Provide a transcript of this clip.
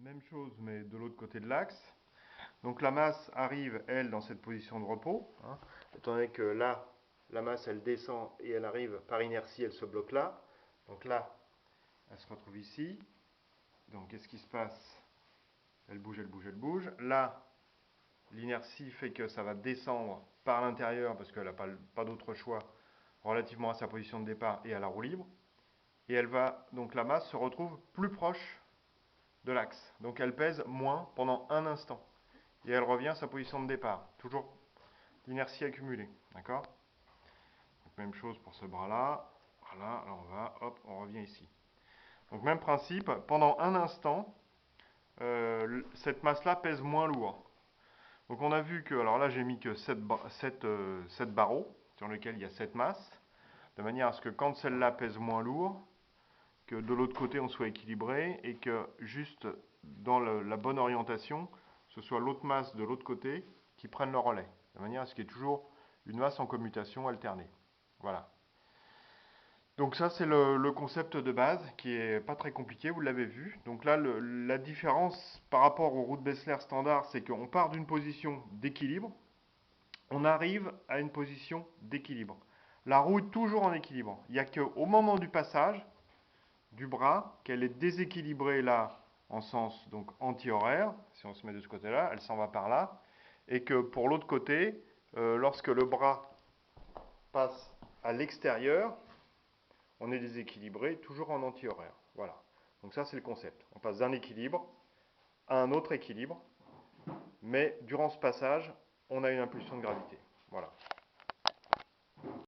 Même chose, mais de l'autre côté de l'axe. Donc la masse arrive, elle, dans cette position de repos, hein, étant donné que là, la masse, elle descend et elle arrive par inertie, elle se bloque là. Donc là, elle se retrouve ici. Donc qu'est-ce qui se passe? Elle bouge, elle bouge, elle bouge. Là, l'inertie fait que ça va descendre par l'intérieur parce qu'elle n'a pas d'autre choix relativement à sa position de départ et à la roue libre. Et elle va, donc la masse se retrouve plus proche de l'axe. Donc elle pèse moins pendant un instant. Et elle revient à sa position de départ. Toujours l'inertie accumulée. D'accord? Même chose pour ce bras-là. Voilà, alors on revient ici. Donc même principe, pendant un instant, cette masse-là pèse moins lourd. Donc on a vu que, alors là j'ai mis que 7 barreaux, sur lesquels il y a 7 masses, de manière à ce que quand celle-là pèse moins lourd, que de l'autre côté on soit équilibré, et que juste dans la bonne orientation, ce soit l'autre masse de l'autre côté qui prenne le relais, de manière à ce qu'il y ait toujours une masse en commutation alternée. Voilà. Donc ça c'est le concept de base qui est pas très compliqué, vous l'avez vu. Donc là la différence par rapport aux roues de Bessler standard, c'est qu'on part d'une position d'équilibre, on arrive à une position d'équilibre. La roue est toujours en équilibre. Il n'y a qu'au moment du passage du bras qu'elle est déséquilibrée là en sens donc anti-horaire, si on se met de ce côté-là, elle s'en va par là, et que pour l'autre côté, lorsque le bras passe à l'extérieur, on est déséquilibré, toujours en anti-horaire. Voilà. Donc ça, c'est le concept. On passe d'un équilibre à un autre équilibre, mais durant ce passage, on a une impulsion de gravité. Voilà.